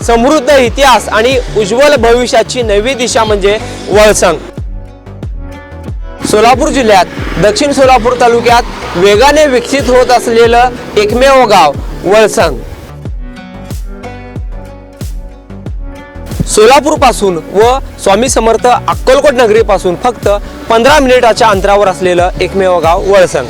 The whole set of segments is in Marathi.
समृद्ध इतिहास आणि उज्ज्वल भविष्याची नवी दिशा म्हणजे वळसंग। सोलापूर जिल्ह्यात दक्षिण सोलापूर तालुक्यात वेगाने विकसित होत असलेलं एकमेव गाव वळसंग। सोलापूर पासून व स्वामी समर्थ अक्कलकोट नगरी पासून फक्त 15 मिनिटाच्या अंतरावर असलेलं एकमेव गाव वळसंग।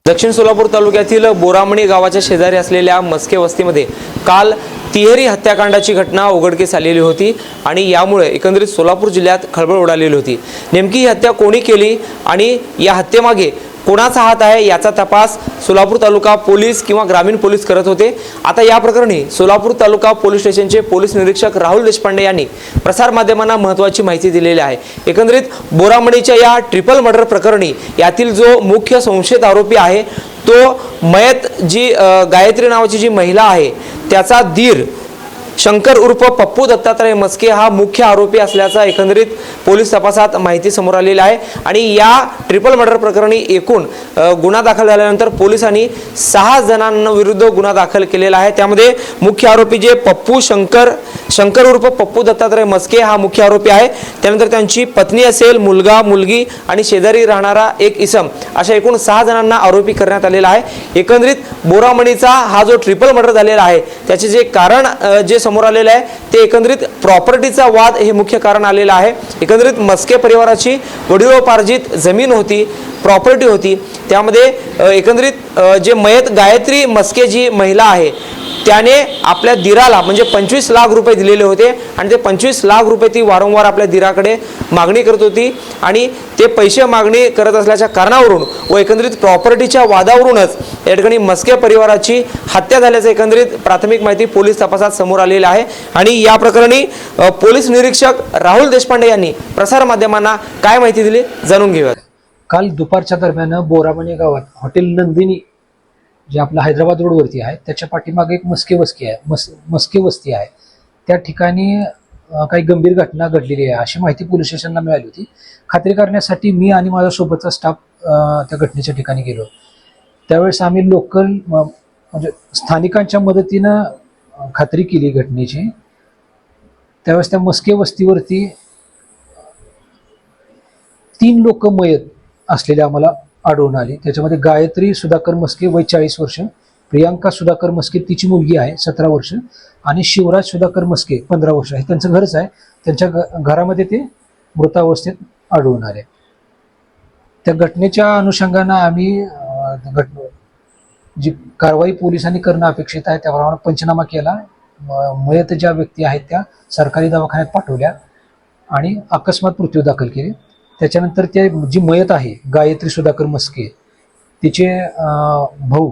दक्षिण सोलापूर तालुक्यातील बोरामणी गावाच्या शेजारी असलेल्या मस्के वस्तीमध्ये काल तिहेरी हत्याकांडाची घटना उघडकीस आलेली होती आणि यामुळे एकंदरीत सोलापूर जिल्ह्यात खळबळ उडालेली होती। नेमकी ही हत्या कोणी केली आणि या हत्येमागे कोणाचा हात आहे याचा तपास सोलापूर तालुका पोलीस किंवा ग्रामीण पोलीस करत होते। आता या प्रकरणी सोलापूर तालुका पोलीस स्टेशनचे पोलीस निरीक्षक राहुल देशपांडे यांनी प्रसार माध्यमांना महत्त्वाची माहिती दिलेली आहे। एकंदरीत बोरामणीच्या या ट्रिपल मर्डर प्रकरणी यातील जो मुख्य संशयित आरोपी आहे तो मयत जी गायत्री नावाची जी महिला आहे त्याचा दीर शंकर उर्फ पप्पू दत्तात्रय मस्के हा मुख्य आरोपी असल्याचा एकंदरीत पोलीस तपासात माहिती समोर आलेली आहे। आणि या ट्रिपल मर्डर प्रकरणी एकूण गुन्हा दाखल झाल्यानंतर पोलिसांनी 6 जणांविरुद्ध गुन्हा दाखल केलेला आहे। त्यामध्ये मुख्य आरोपी जे पप्पू शंकर उर्फ पप्पू दत्तात्रय मस्के हा मुख्य आरोपी आहे। त्यानंतर त्यांची पत्नी असेल, मुलगा, मुलगी आणि शेजारी राहणारा एक इसम अशा एकूण 6 जणांना आरोपी करण्यात आलेला आहे। एकंदरीत बोरामणीचा हा जो ट्रिपल मर्डर झालेला आहे त्याचे जे कारण जे समोर आलेलं आहे ते एकंदरीत प्रॉपर्टीचा वाद हे मुख्य कारण आलेलं आहे। एकंदरीत मस्के परिवाराची वडिलोपार्जित जमीन होती, प्रॉपर्टी होती। त्यामध्ये एकंदरीत जे मयत गायत्री मस्के जी महिला आहे त्याने आपल्या दिराला म्हणजे 25 लाख रुपये दिलेले होते आणि ते 25 लाख रुपये ती वारंवार आपल्या दिराकडे मागणी करत होती आणि ते पैसे मागणी करत असल्याच्या कारणावरून व एकंदरीत प्रॉपर्टीच्या वादावरूनच या ठिकाणी मस्के परिवाराची हत्या झाल्याचं एकंदरीत प्राथमिक माहिती पोलीस तपासात समोर आलेली आहे। आणि या प्रकरणी पोलीस निरीक्षक राहुल देशपांडे यांनी प्रसार माध्यमांना काय माहिती दिली जाणून घेऊयात। काल दुपारच्या दरम्यान बोरामणी गावात हॉटेल नंदिनी जे आपलं हैदराबाद रोडवरती आहे त्याच्या पाठीमागे एक मस्के वस्ती आहे। त्या ठिकाणी काही गंभीर घटना घडलेली आहे अशी माहिती पोलीस स्टेशनला मिळाली होती। खात्री करण्यासाठी मी आणि माझ्या सोबतचा स्टाफ त्या घटनेच्या ठिकाणी गेलो। त्यावेळेस आम्ही लोकल म्हणजे स्थानिकांच्या मदतीनं खात्री केली घटनेची। त्यावेळेस त्या मस्के वस्तीवरती 3 लोक मयत असलेले आम्हाला आढळून आली। त्याच्यामध्ये गायत्री सुधाकर मस्के वय 40 वर्ष, प्रियांका सुधाकर मस्के तिची मुलगी आहे 17 वर्ष आणि शिवराज सुधाकर मस्के 15 वर्ष आहे। त्यांचं घरच आहे। त्यांच्या घरामध्ये ते मृतावस्थेत आढळून आले। त्या घटनेच्या अनुषंगानं आम्ही जी कारवाई पोलिसांनी करणं अपेक्षित आहे त्याप्रमाणे पंचनामा केला। मयत ज्या व्यक्ती आहेत त्या सरकारी दवाखान्यात पाठवल्या आणि अकस्मात मृत्यू दाखल केले। त्याच्यानंतर ते जी मयत आहे गायत्री सुधाकर मस्के तिचे भाऊ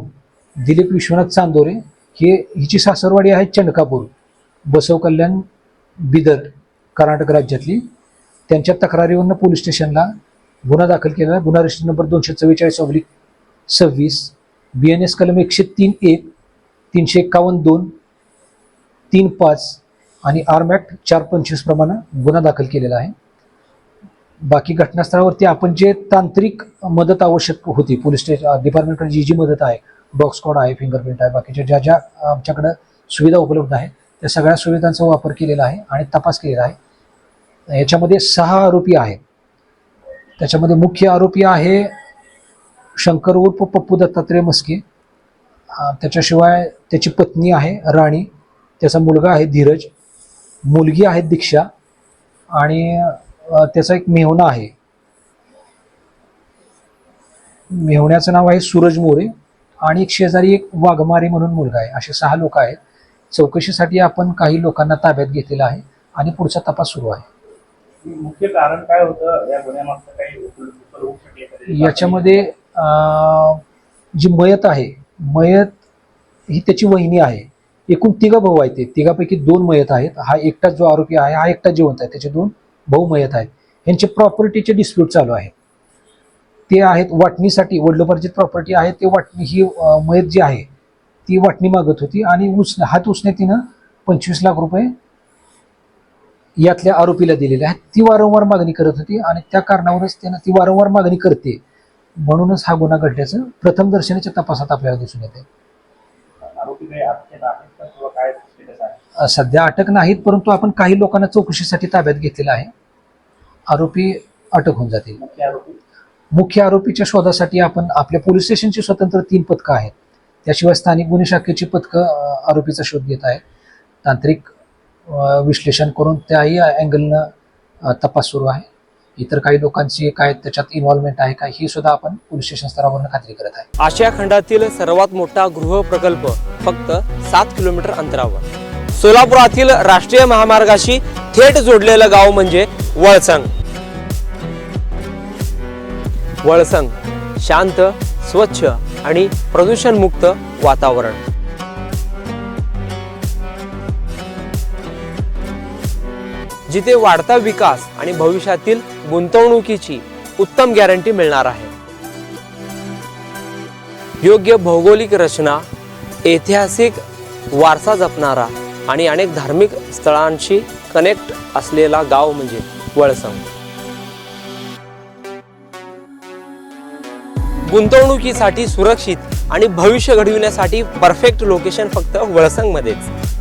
दिलीप विश्वनाथ चांदोरे हिची सासरवाडी आहे चंडकापूर, बसव कल्याण, बिदर, कर्नाटक राज्यातली। त्यांच्या तक्रारीवरनं पोलीस स्टेशनला गुन्हा दाखल केला। गुन्हा रजिस्टर नंबर 244/26 BNS कलम 103(1), 351(2), 3(5) आणि आर्म ॲक्ट 425 प्रमाणे गुन्हा दाखल केलेला आहे। बाकी घटनास्थळावरती आपण जे तांत्रिक मदत आवश्यक होती पोलीस डिपार्टमेंटकडे जी मदत आहे, डॉग स्क्वॉड आहे, फिंगरप्रिंट आहे, बाकीच्या ज्या आमच्याकडे सुविधा उपलब्ध आहेत त्या सगळ्या सुविधांचा वापर केलेला आहे आणि तपास केलेला आहे। याच्यामध्ये 6 आरोपी आहेत। त्याच्यामध्ये मुख्य आरोपी आहे शंकर उर्फ पप्पू दत्तात्रय मस्के। त्याच्याशिवाय त्याची पत्नी आहे राणी, त्याचा मुलगा आहे धीरज, मुलगी आहे दीक्षा आणि त्याचा एक मेहुणा आहे, मेहुण्याचं नाव आहे सूरज मोरे आणि एक शेजारी एक वाघमारे म्हणून मुलगा आहे। असे 6 लोक आहेत। चौकशीसाठी आपण काही लोकांना ताब्यात घेतलेला आहे आणि पुढचा तपास सुरू आहे। मुख्य कारण काय होतं या गुन्ह्यामागचं काही याच्यामध्ये जी मयत आहे, मयत ही त्याची वहिनी आहे। एकूण 3 भाऊ आहेत। ते 3पैकी 2 मयत आहेत। हा एकटा जो आरोपी आहे हा एकटा जिवंत आहे। त्याचे 2 भाऊ मयत आहेत। यांचे प्रॉपर्टीचे डिस्प्यूट चालू आहे। ते आहेत वाटणीसाठी, वडिलोपार्जित प्रॉपर्टी आहे ते वाटणी ही मयत जी आहे ती वाटणी मागत होती आणि हात उसने तिनं 25 लाख रुपये यातल्या आरोपीला दिलेले आहेत। ती वारंवार मागणी करत होती आणि त्या कारणावरच त्यानं ती वारंवार मागणी करते म्हणूनच हा गुन्हा घडल्याचं प्रथम दर्शनाच्या तपासात आपल्याला दिसून येते। आरोपी काही अटकेत आहेत का किंवा काय स्टेटस आहे? सध्या अटक नाहीत, परंतु आपण काही लोकांना चौकशीसाठी ताब्यात घेतलेलं आहे. आरोपी अटक होऊन जातील. मुख्य आरोपीच्या शोधासाठी आपण आपल्या पोलीस स्टेशनची स्वतंत्र 3 पथकं आहेत. त्याशिवाय स्थानिक गुन्हे शाखेची पथकं आरोपीचा शोध घेत आहेत. तांत्रिक विश्लेषण करून त्याही अँगलनं तपास सुरू आहे. इतर काही लोकांची काय त्याच्यात इन्व्हॉल्वमेंट आहे का ही सुद्धा आपण पोलीस स्टेशन स्तरावरून खात्री करत आहे. आशिया खंडातील सर्वात मोठा गृह प्रकल्प फक्त 7 किलोमीटर अंतरावर. सोलापुरातील राष्ट्रीय महामार्गाशी थेट जोडलेलं गाव म्हणजे वळसंग. वळसंग शांत, स्वच्छ आणि प्रदूषणमुक्त वातावरण. जिथे वाढता विकास आणि भविष्यातील गुंतवणुकीची उत्तम गॅरंटी मिळणार आहे. योग्य भौगोलिक रचना, ऐतिहासिक वारसा जपणारा आणि अनेक धार्मिक स्थळांशी कनेक्ट असलेला गाव म्हणजे वळसंग. गुंतवणुकीसाठी सुरक्षित आणि भविष्य घडविण्यासाठी परफेक्ट लोकेशन फक्त वळसंगमध्येच.